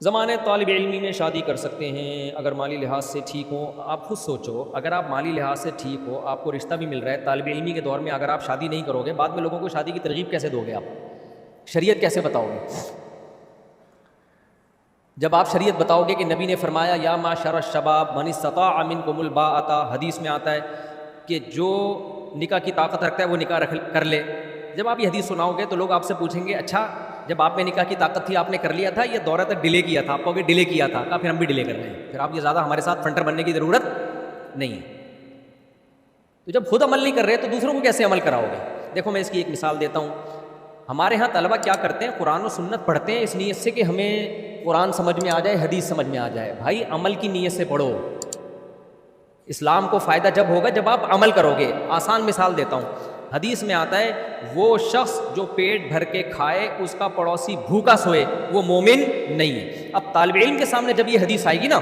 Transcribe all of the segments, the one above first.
زمانے طالب علمی میں شادی کر سکتے ہیں اگر مالی لحاظ سے ٹھیک ہوں. آپ خود سوچو، اگر آپ مالی لحاظ سے ٹھیک ہو، آپ کو رشتہ بھی مل رہا ہے، طالب علمی کے دور میں اگر آپ شادی نہیں کرو گے، بعد میں لوگوں کو شادی کی ترغیب کیسے دو گے؟ آپ شریعت کیسے بتاؤ گے؟ جب آپ شریعت بتاؤ گے کہ نبی نے فرمایا یا معشر الشباب من استطاع منکم الباءۃ، حدیث میں آتا ہے کہ جو نکاح کی طاقت رکھتا ہے وہ نکاح کر لے. جب آپ یہ حدیث سناؤ گے تو لوگ آپ سے پوچھیں گے اچھا جب آپ میں نکاح کی طاقت تھی آپ نے کر لیا تھا، یہ دورہ تک ڈیلے کیا تھا؟ آپ کہو گے ڈیلے کیا تھا، کہا پھر ہم بھی ڈیلے کر رہے ہیں، پھر آپ یہ زیادہ ہمارے ساتھ فنٹر بننے کی ضرورت نہیں ہے. تو جب خود عمل نہیں کر رہے تو دوسروں کو کیسے عمل کراؤ گے؟ دیکھو میں اس کی ایک مثال دیتا ہوں. ہمارے ہاں طلبہ کیا کرتے ہیں، قرآن و سنت پڑھتے ہیں اس نیت سے کہ ہمیں قرآن سمجھ میں آ جائے، حدیث سمجھ میں آ جائے. بھائی عمل کی نیت سے پڑھو. اسلام کو فائدہ جب ہوگا جب آپ عمل کرو گے. آسان مثال دیتا ہوں، حدیث میں آتا ہے وہ شخص جو پیٹ بھر کے کھائے اس کا پڑوسی بھوکا سوئے وہ مومن نہیں ہے. اب طالب علم کے سامنے جب یہ حدیث آئے گی نا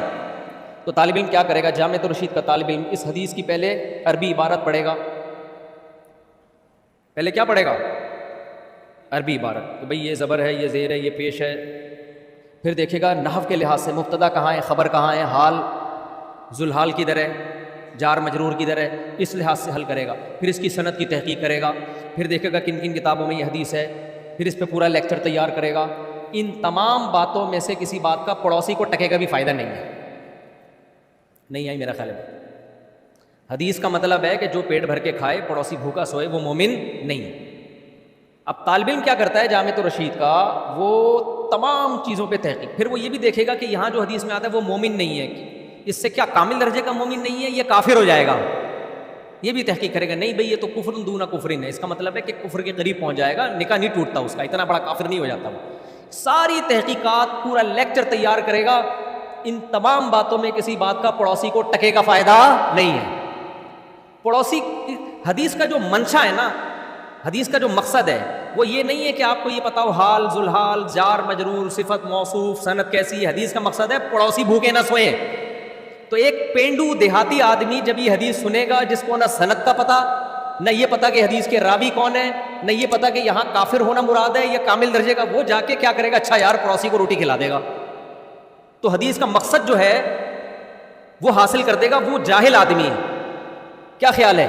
تو طالب علم کیا کرے گا؟ جامعۃ الرشید کا طالب علم اس حدیث کی پہلے عربی عبارت پڑھے گا. پہلے کیا پڑھے گا؟ عربی عبارت کہ بھئی یہ زبر ہے، یہ زیر ہے، یہ پیش ہے. پھر دیکھے گا نحو کے لحاظ سے مبتدا کہاں ہے، خبر کہاں ہے، حال ذوالحال کدھر ہے، جار مجرور کدھر ہے، اس لحاظ سے حل کرے گا. پھر اس کی سند کی تحقیق کرے گا، پھر دیکھے گا کن کن کتابوں میں یہ حدیث ہے، پھر اس پہ پورا لیکچر تیار کرے گا. ان تمام باتوں میں سے کسی بات کا پڑوسی کو ٹکے کا بھی فائدہ نہیں ہے. نہیں آئی میرا خیال ہے. حدیث کا مطلب ہے کہ جو پیٹ بھر کے کھائے پڑوسی بھوکا سوئے وہ مومن نہیں ہے. اب طالب علم کیا کرتا ہے جامعۃ الرشید کا، وہ تمام چیزوں پہ تحقیق، پھر وہ یہ بھی دیکھے گا کہ یہاں جو حدیث میں آتا ہے وہ مومن نہیں ہے، اس سے کیا کامل درجے کا مومن نہیں ہے، یہ کافر ہو جائے گا. یہ بھی تحقیق کرے گا، نہیں بھئی یہ تو کفر دون کفر ہے، اس کا مطلب ہے کہ کفر کے قریب پہنچ جائے گا، نکاح نہیں ٹوٹتا اس کا، اتنا بڑا کافر نہیں ہو جاتا وہ. ساری تحقیقات پورا لیکچر تیار کرے گا. ان تمام باتوں میں کسی بات کا پڑوسی کو ٹکے کا فائدہ نہیں ہے. پڑوسی حدیث کا جو منشا ہے نا، حدیث کا جو مقصد ہے وہ یہ نہیں ہے کہ آپ کو یہ پتا ہو حال ذوالحال جار مجرور صفت موصوف سند کیسی ہے. حدیث کا مقصد ہے پڑوسی بھوکے نہ سوئیں. تو ایک پینڈو دیہاتی آدمی جب یہ حدیث سنے گا جس کو نہ سند کا پتا، نہ یہ پتا کہ حدیث کے راوی کون ہے، نہ یہ پتا کہ یہاں کافر ہونا مراد ہے یا کامل درجے کا، وہ جا کے کیا کرے گا؟ اچھا یار پڑوسی کو روٹی کھلا دے گا. تو حدیث کا مقصد جو ہے وہ حاصل کر دے گا وہ جاہل آدمی ہے. کیا خیال ہے؟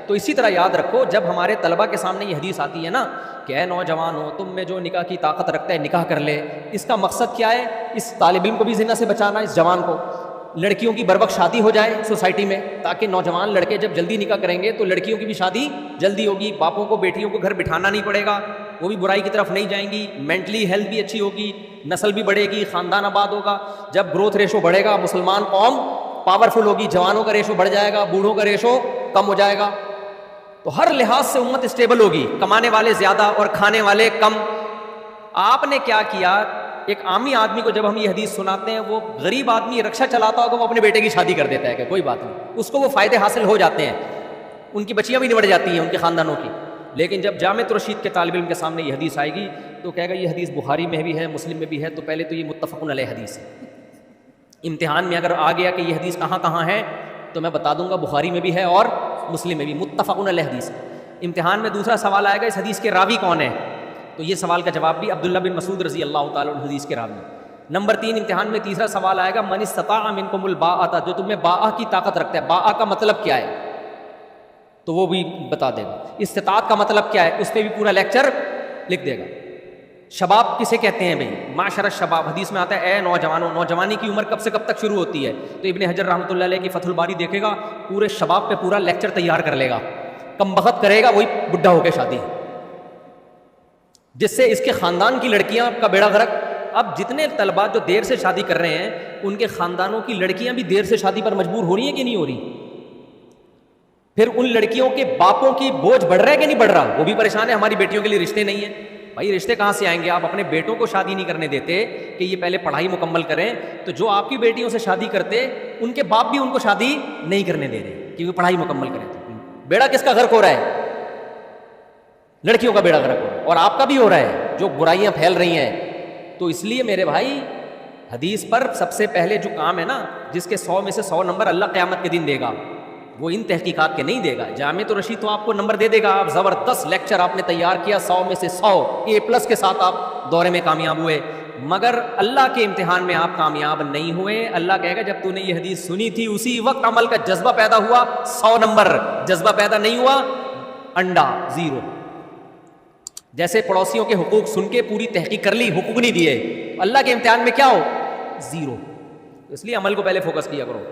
تو اسی طرح یاد رکھو جب ہمارے طلبہ کے سامنے یہ حدیث آتی ہے نا کہ اے نوجوان ہو تم میں جو نکاح کی طاقت رکھتا ہے نکاح کر لے، اس کا مقصد کیا ہے؟ اس طالب علم کو بھی زنا سے بچانا، اس جوان کو. لڑکیوں کی بروقت شادی ہو جائے سوسائٹی میں تاکہ نوجوان لڑکے جب جلدی نکاح کریں گے تو لڑکیوں کی بھی شادی جلدی ہوگی، باپوں کو بیٹیوں کو گھر بٹھانا نہیں پڑے گا، وہ بھی برائی کی طرف نہیں جائیں گی، مینٹلی ہیلتھ بھی اچھی ہوگی، نسل بھی بڑھے گی، خاندان آباد ہوگا. جب گروتھ ریشو بڑھے گا مسلمان قوم پاورفل ہوگی، جوانوں کا ریشو بڑھ جائے گا، بوڑھوں کا ریشو کم ہو جائے گا. تو ہر لحاظ سے امت اسٹیبل ہوگی، کمانے والے زیادہ اور کھانے والے کم. آپ نے کیا کیا؟ ایک عامی آدمی کو جب ہم یہ حدیث سناتے ہیں، وہ غریب آدمی رکشہ چلاتا ہوگا وہ اپنے بیٹے کی شادی کر دیتا ہے کہ کوئی بات نہیں، اس کو وہ فائدے حاصل ہو جاتے ہیں، ان کی بچیاں بھی نمٹ جاتی ہیں ان کے خاندانوں کی. لیکن جب جامعۃ الرشید کے طالب علم کے سامنے یہ حدیث آئے گی تو کہے گا یہ حدیث بخاری میں بھی ہے مسلم میں بھی ہے، تو پہلے تو یہ متفق علیہ حدیث ہے. امتحان میں اگر آ گیا کہ یہ حدیث کہاں کہاں ہے تو میں بتا دوں گا بخاری میں بھی ہے اور مسلم میں بھی، متفق علیہ حدیث. امتحان میں دوسرا سوال آئے گا اس حدیث کے راوی کون ہے، تو یہ سوال کا جواب بھی عبداللہ بن مسعود رضی اللہ تعالیٰ عنہ حدیث کے راوی. نمبر 3 امتحان میں تیسرا سوال آئے گا من استطاع منکم الباءۃ، جو تم میں باء کی طاقت رکھتا ہے. باء کا مطلب کیا ہے تو وہ بھی بتا دے گا. استطاعت کا مطلب کیا ہے اس پہ بھی پورا لیکچر لکھ دے گا. شباب کسے کہتے ہیں بھائی؟ معاشر الشباب حدیث میں آتا ہے اے نوجوانوں. نوجوانی کی عمر کب سے کب تک شروع ہوتی ہے؟ تو ابن حجر رحمۃ اللہ علیہ کی فتح الباری دیکھے گا پورے شباب پہ پورا لیکچر تیار کر لے گا. کم بخت کرے گا وہی بڈھا ہو کے شادی، جس سے اس کے خاندان کی لڑکیاں کا بیڑا غرق. اب جتنے طلباء جو دیر سے شادی کر رہے ہیں ان کے خاندانوں کی لڑکیاں بھی دیر سے شادی پر مجبور ہو رہی ہیں کہ نہیں ہو رہی؟ پھر ان لڑکیوں کے باپوں کی بوجھ بڑھ رہا ہے کہ نہیں بڑھ رہا؟ وہ بھی پریشان ہے ہماری بیٹیوں کے لیے رشتے نہیں ہیں. بھائی رشتے کہاں سے آئیں گے؟ آپ اپنے بیٹوں کو شادی نہیں کرنے دیتے کہ یہ پہلے پڑھائی مکمل کریں، تو جو آپ کی بیٹیوں سے شادی کرتے ان کے باپ بھی ان کو شادی نہیں کرنے دے رہے کہ وہ پڑھائی مکمل کریں. بیڑا کس کا غرق ہو رہا ہے؟ لڑکیوں کا بیڑا غرق ہو رہا ہے، اور آپ کا بھی ہو رہا ہے جو برائیاں پھیل رہی ہیں. تو اس لیے میرے بھائی حدیث پر سب سے پہلے جو کام ہے نا، جس کے 100 میں سے 100 نمبر اللہ قیامت کے دن دے گا، وہ ان تحقیقات کے نہیں دے گا. جامعۃ الرشید تو آپ کو نمبر دے دے گا، آپ زبردست لیکچر آپ نے تیار کیا 100 میں سے 100 A+ کے ساتھ آپ دورے میں کامیاب ہوئے. مگر اللہ کے امتحان میں آپ کامیاب نہیں ہوئے. اللہ کہے گا جب تو نے یہ حدیث سنی تھی اسی وقت عمل کا جذبہ پیدا ہوا 100 نمبر, جذبہ پیدا نہیں ہوا انڈا 0. جیسے پڑوسیوں کے حقوق سن کے پوری تحقیق کر لی, حقوق نہیں دیے, اللہ کے امتحان میں کیا ہو 0. اس لیے عمل کو پہلے فوکس کیا کرو.